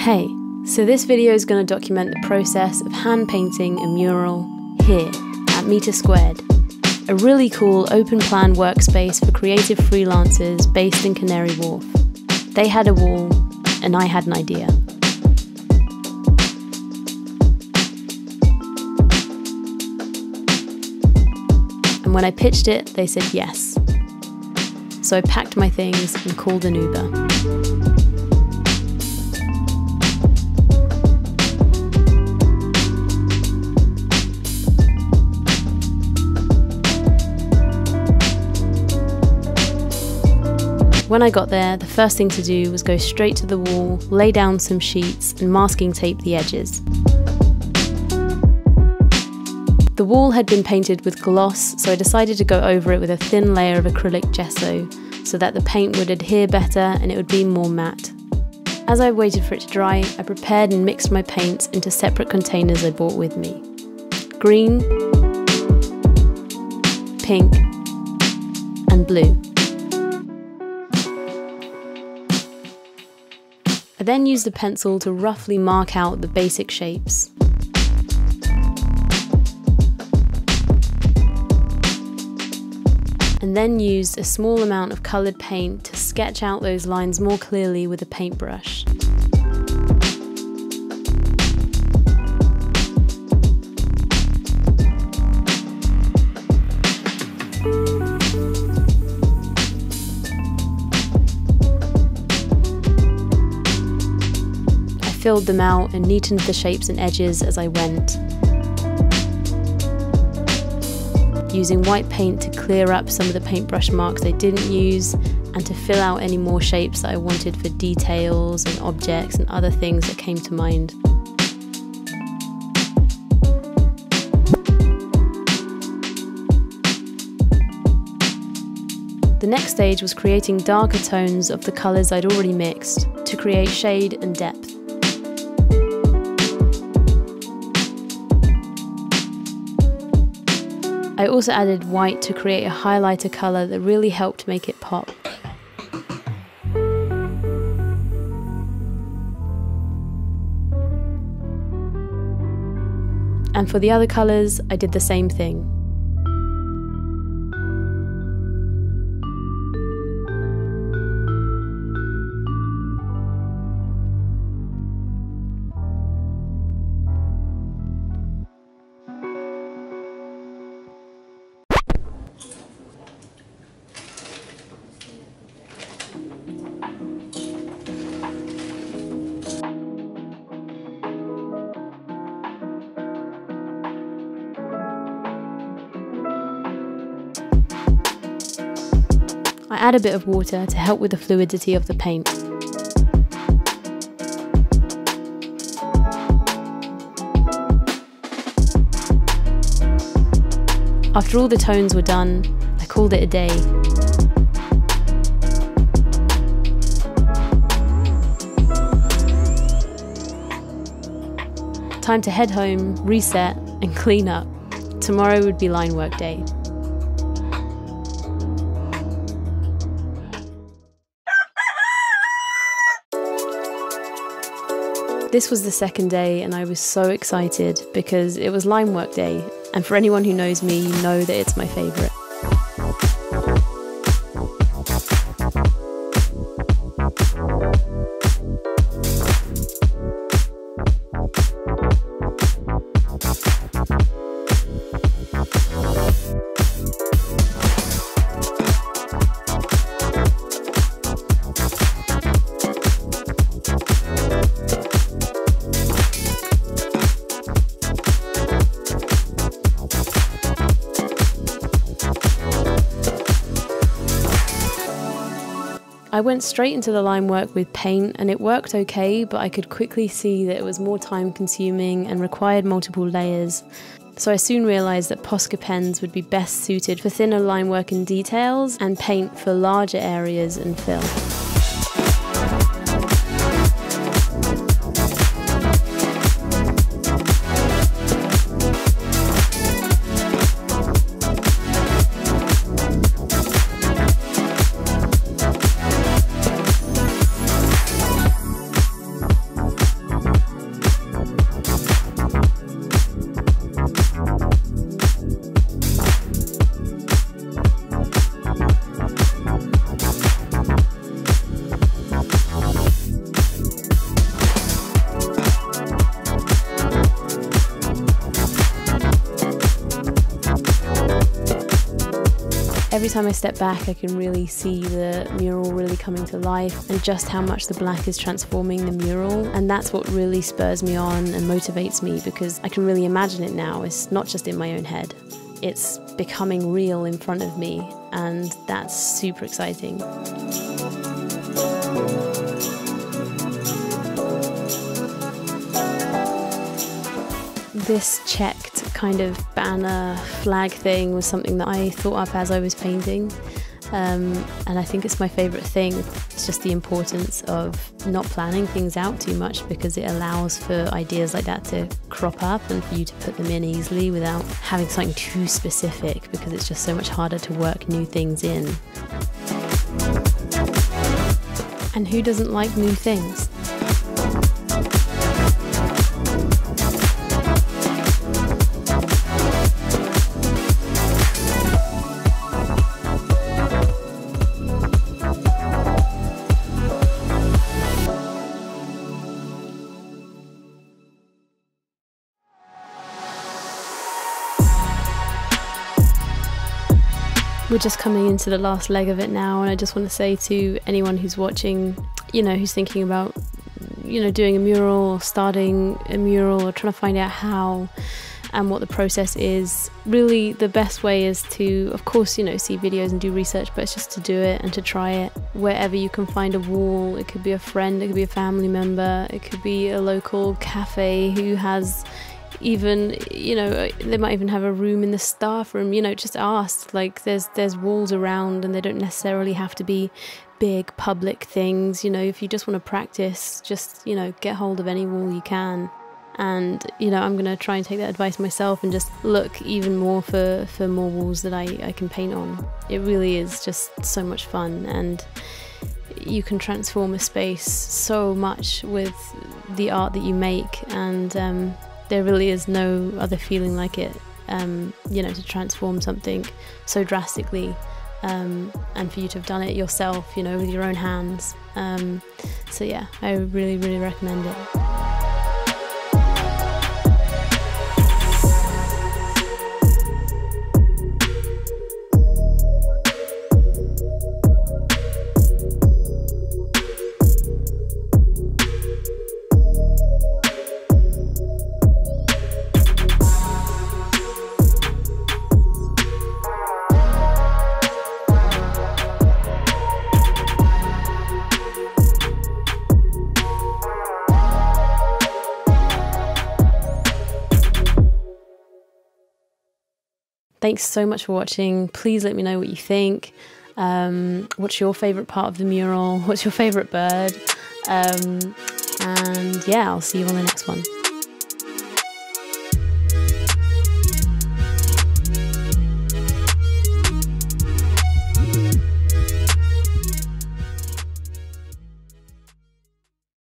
Hey, so this video is going to document the process of hand painting a mural here at Meter Squared, a really cool open plan workspace for creative freelancers based in Canary Wharf. They had a wall and I had an idea. And when I pitched it, they said yes. So I packed my things and called an Uber. When I got there, the first thing to do was go straight to the wall, lay down some sheets and masking tape the edges. The wall had been painted with gloss, so I decided to go over it with a thin layer of acrylic gesso so that the paint would adhere better and it would be more matte. As I waited for it to dry, I prepared and mixed my paints into separate containers I brought with me. Green, pink, and blue. I then used a pencil to roughly mark out the basic shapes. And then used a small amount of coloured paint to sketch out those lines more clearly with a paintbrush. Filled them out and neatened the shapes and edges as I went, using white paint to clear up some of the paintbrush marks I didn't use and to fill out any more shapes that I wanted for details and objects and other things that came to mind. The next stage was creating darker tones of the colours I'd already mixed to create shade and depth. I also added white to create a highlighter colour that really helped make it pop. And for the other colours, I did the same thing. I add a bit of water to help with the fluidity of the paint. After all the tones were done, I called it a day. Time to head home, reset, and clean up. Tomorrow would be line work day. This was the second day and I was so excited because it was line work day, and for anyone who knows me, you know that it's my favourite. I went straight into the line work with paint and it worked okay, but I could quickly see that it was more time consuming and required multiple layers. So I soon realised that Posca pens would be best suited for thinner line work and details, and paint for larger areas and fill. Every time I step back, I can really see the mural really coming to life and just how much the black is transforming the mural. And that's what really spurs me on and motivates me, because I can really imagine it now. It's not just in my own head. It's becoming real in front of me, and that's super exciting. This checked kind of banner flag thing was something that I thought up as I was painting, and I think it's my favourite thing. It's just the importance of not planning things out too much, because it allows for ideas like that to crop up and for you to put them in easily without having something too specific, because it's just so much harder to work new things in. And who doesn't like new things? We're just coming into the last leg of it now, and I just want to say to anyone who's watching, who's thinking about, doing a mural or starting a mural or trying to find out how and what the process is, really the best way is to, of course, see videos and do research, but it's just to do it and to try it wherever you can find a wall. It could be a friend, it could be a family member, it could be a local cafe who has even, they might even have a room in the staff room, just ask. Like, there's walls around, and they don't necessarily have to be big public things. If you just want to practice, just, get hold of any wall you can. And, I'm going to try and take that advice myself and just look even more for more walls that I can paint on. It really is just so much fun, and you can transform a space so much with the art that you make, and there really is no other feeling like it, to transform something so drastically, and for you to have done it yourself, with your own hands. So yeah, I really, really recommend it. Thanks so much for watching. Please let me know what you think. What's your favourite part of the mural? What's your favourite bird? And yeah, I'll see you on the next one.